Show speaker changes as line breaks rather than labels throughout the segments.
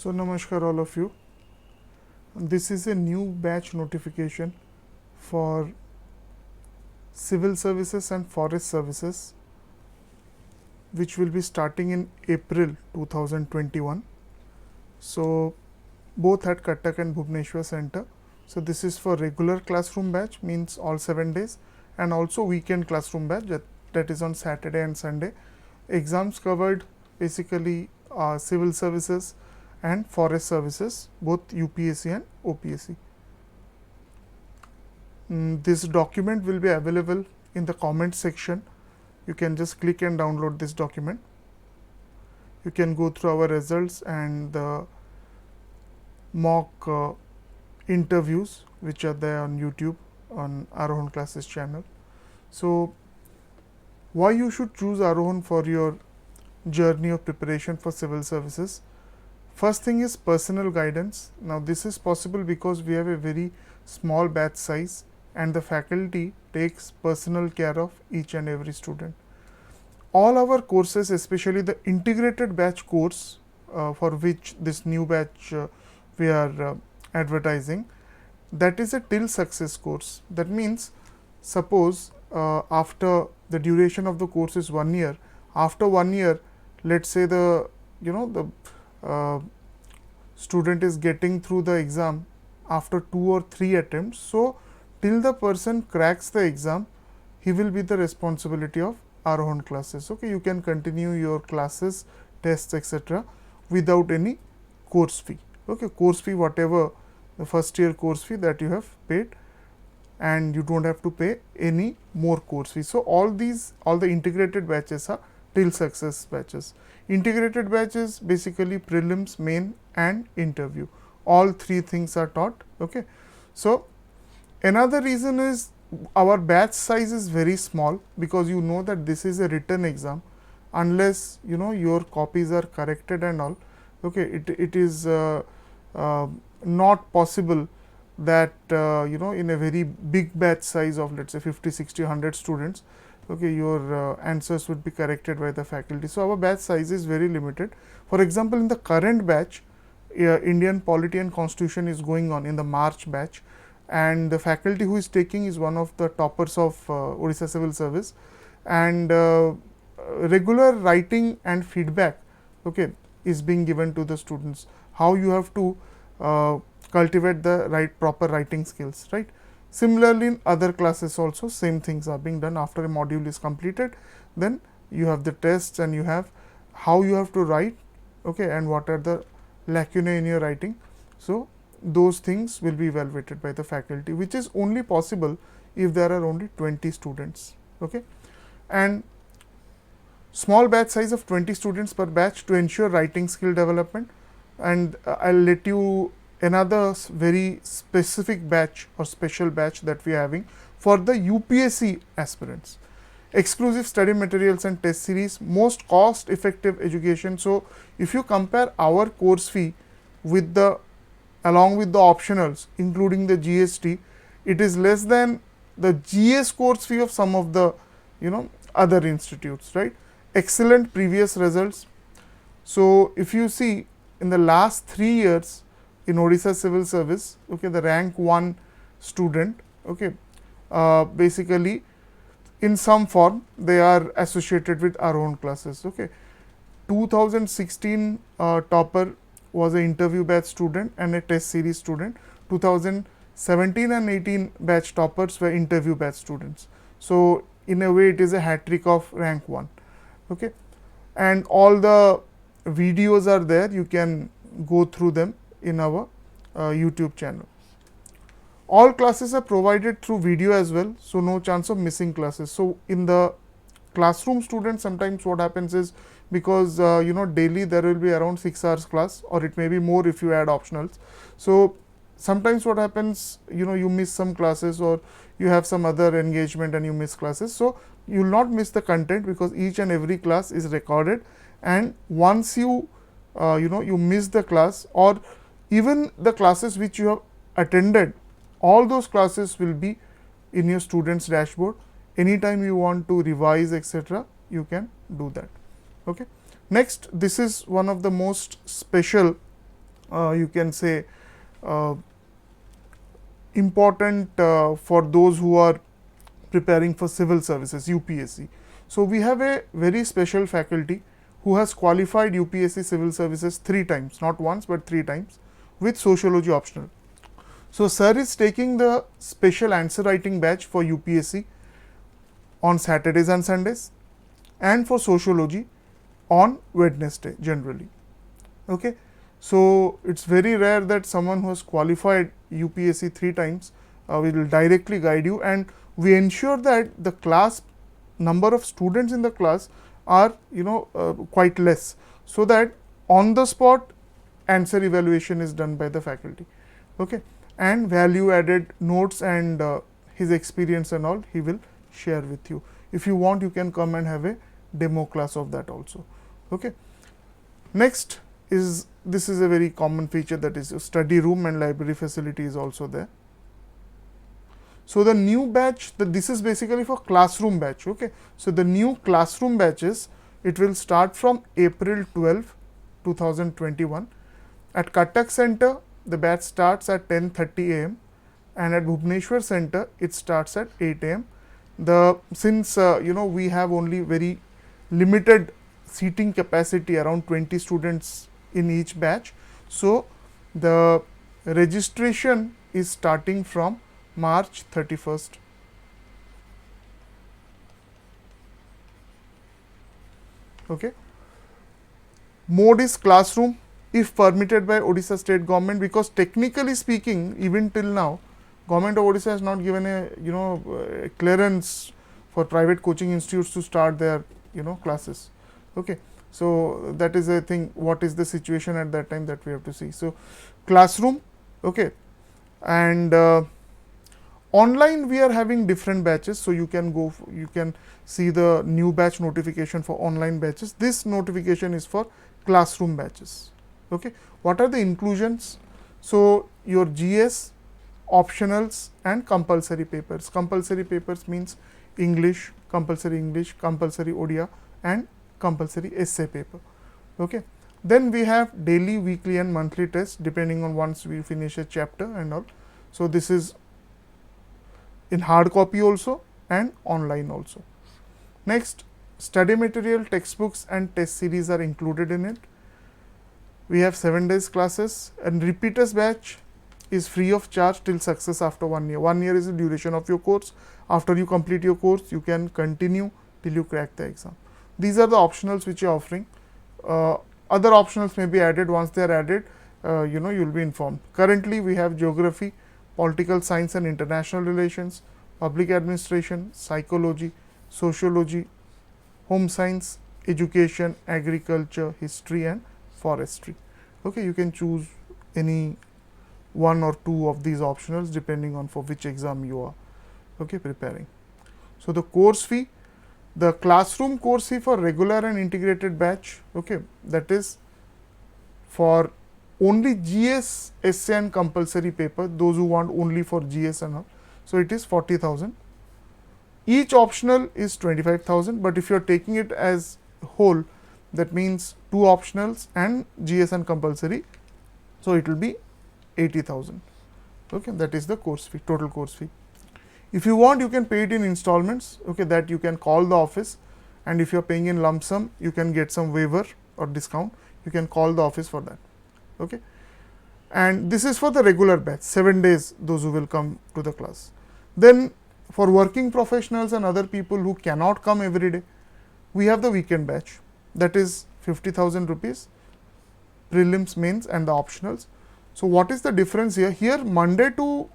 So namaskar all of you. This is a new batch notification for civil services and forest services, which will be starting in April 2021. So both at Cuttack and Bhubaneswar Center. So this is for regular classroom batch, means all 7 days, and also weekend classroom batch, that is on Saturday and Sunday. Exams covered basically civil services and forest services, both UPSC and OPSC. This document will be available in the comment section. You can just click and download this document. You can go through our results and the mock interviews which are there on YouTube on Arohan Classes channel. So why you should choose Arohan for your journey of preparation for civil services? First thing is personal guidance. Now this is possible because we have a very small batch size and the faculty takes personal care of each and every student. All our courses, especially the integrated batch course for which this new batch we are advertising, that is a till success course. That means suppose after the duration of the course is 1 year, after 1 year, let's say the student is getting through the exam after 2 or 3 attempts. So till the person cracks the exam, he will be the responsibility of Arohan Classes. Okay, you can continue your classes, tests, etc. without any course fee. Okay, course fee, whatever the first year course fee that you have paid, and you don't have to pay any more course fee. So all the integrated batches are till success batches. Integrated batches basically prelims, main and interview. All 3 things are taught. Okay, so another reason is our batch size is very small, because you know that this is a written exam. Unless your copies are corrected and all, okay, it is not possible that in a very big batch size of, let's say, 50, 60, 100 students, okay, your answers would be corrected by the faculty. So our batch size is very limited. For example, in the current batch, Indian Polity and Constitution is going on in the March batch, and the faculty who is taking is one of the toppers of Odisha Civil Service, and regular writing and feedback, okay, is being given to the students, how you have to cultivate the proper writing skills, right. Similarly, in other classes also same things are being done. After a module is completed, then you have the tests and you have how you have to write, okay, and what are the lacunae in your writing. So those things will be evaluated by the faculty, which is only possible if there are only 20 students. Okay, and small batch size of 20 students per batch to ensure writing skill development. And I'll let you another very specific batch or special batch that we are having for the UPSC aspirants. Exclusive study materials and test series, most cost effective education. So if you compare our course fee with the along with the optionals including the GST, it is less than the GS course fee of some of the other institutes, right. Excellent previous results. So if you see in the last 3 years in Odisha Civil Service, okay, the rank 1 student, okay, basically in some form they are associated with Arohan Classes. Okay, 2016 topper was an interview batch student and a test series student. 2017 and 18 batch toppers were interview batch students. So in a way, it is a hat trick of rank 1. Okay, and all the videos are there. You can go through them in our YouTube channel. All classes are provided through video as well, so no chance of missing classes. So in the classroom students, sometimes what happens is, because daily there will be around 6 hours class, or it may be more if you add optionals. So sometimes what happens, you miss some classes, or you have some other engagement and you miss classes. So you will not miss the content, because each and every class is recorded, and once you you miss the class, or even the classes which you have attended, all those classes will be in your students dashboard. Anytime you want to revise, etc., you can do that. Okay. Next, this is one of the most special you can say uh, important for those who are preparing for civil services, UPSC. So, we have a very special faculty who has qualified UPSC civil services 3 times, not once but 3 times, with sociology optional. So, sir is taking the special answer writing batch for UPSC on Saturdays and Sundays, and for sociology on Wednesday generally. Okay. So, it is very rare that someone who has qualified UPSC 3 times will directly guide you, and we ensure that the class number of students in the class are quite less, so that on the spot answer evaluation is done by the faculty. Okay. And value added notes and his experience and all he will share with you. If you want, you can come and have a demo class of that also. Okay. Next is, this is a very common feature, that is study room and library facility is also there. So, the new batch, this is basically for classroom batch. Okay. So, the new classroom batches, it will start from April 12, 2021. At Cuttack Center, the batch starts at 10:30 am, and at Bhubaneswar Center, it starts at 8 am. Since we have only very limited seating capacity, around 20 students in each batch. So, the registration is starting from March 31st. Okay. Mode is classroom if permitted by Odisha state government, because technically speaking, even till now government of Odisha has not given a clearance for private coaching institutes to start their classes. Okay. So, that is a thing, what is the situation at that time, that we have to see. So, classroom. Okay. And online we are having different batches. So, you can see the new batch notification for online batches. This notification is for classroom batches. Okay. What are the inclusions? So, your GS, optionals and compulsory papers. Compulsory papers means English, compulsory Odia and compulsory essay paper. Okay. Then we have daily, weekly and monthly tests depending on once we finish a chapter and all. So, this is in hard copy also and online also. Next, study material, textbooks and test series are included in it. We have 7 days classes, and repeaters batch is free of charge till success after 1 year. 1 year is the duration of your course. After you complete your course, you can continue till you crack the exam. These are the optionals which you are offering. Other optionals may be added. Once they are added, you will be informed. Currently, we have geography, political science and international relations, public administration, psychology, sociology, home science, education, agriculture, history and forestry. Okay, you can choose any 1 or 2 of these optionals depending on for which exam you are preparing. So, the course fee, the classroom course fee for regular and integrated batch, that is for only GS, essay and compulsory paper, those who want only for GS and all. So, it is 40,000. Each optional is 25,000, but if you are taking it as whole, that means 2 optionals and GS and compulsory. So, it will be 80,000. Okay, that is the course fee, total course fee. If you want, you can pay it in installments. Okay, that you can call the office, and if you are paying in lump sum, you can get some waiver or discount. You can call the office for that. Okay, and this is for the regular batch, 7 days. Those who will come to the class. Then for working professionals and other people who cannot come every day, we have the weekend batch. That is 50,000 rupees, prelims, mains and the optionals. So, what is the difference here? Here Monday to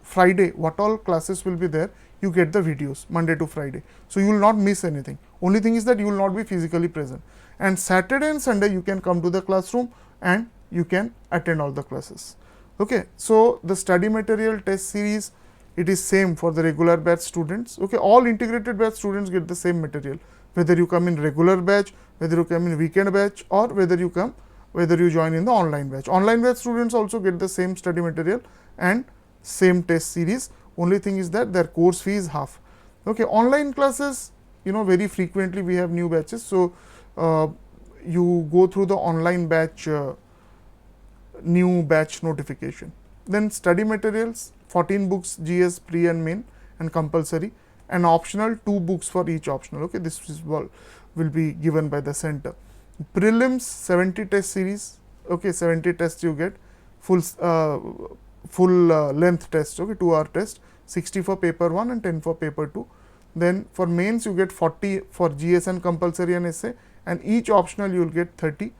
Friday, what all classes will be there, you get the videos Monday to Friday. So, you will not miss anything. Only thing is that you will not be physically present. And Saturday and Sunday you can come to the classroom and you can attend all the classes. Okay. So, the study material test series, it is same for the regular batch students. Okay. All integrated batch students get the same material, whether you come in regular batch, whether you come in weekend batch, or whether you join in the online batch. Online batch students also get the same study material and same test series. Only thing is that their course fee is half. Okay. Online classes, very frequently we have new batches. So, you go through the online batch new batch notification. Then study materials, 14 books GS pre and main and compulsory, and optional 2 books for each optional. Okay, this is will be given by the center. Prelims 70 test series. Okay, 70 tests you get, full length test. Okay, 2-hour test, 60 for paper 1 and 10 for paper 2. Then for mains you get 40 for GS and compulsory and essay, and each optional you will get 30.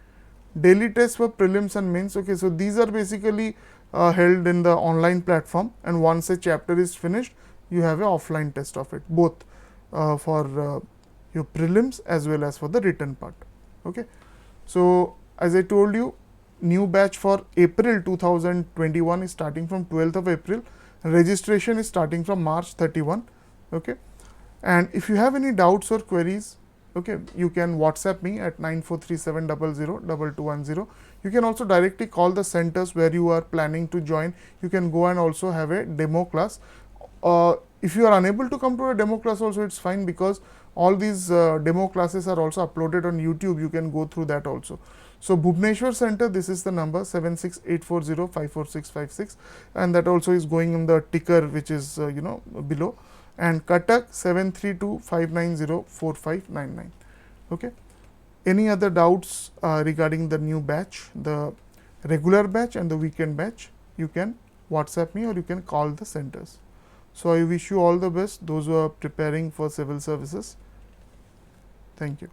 Daily tests for prelims and mains. Okay, so these are basically held in the online platform, and once a chapter is finished you have a offline test of it, both for your prelims as well as for the written part. Okay, so as I told you, new batch for April 2021 is starting from 12th of April. Registration is starting from March 31. Okay, and if you have any doubts or queries, okay, you can WhatsApp me at 9437002210. You can also directly call the centers where you are planning to join. You can go and also have a demo class. If you are unable to come to a demo class also, it's fine, because all these demo classes are also uploaded on YouTube. You can go through that also. So Bhubaneswar center, this is the number 76840546656, and that also is going in the ticker which is below, and Cuttack 732-590-4599. Okay. Any other doubts regarding the new batch, the regular batch and the weekend batch, you can WhatsApp me or you can call the centers. So I wish you all the best, those who are preparing for civil services. Thank you.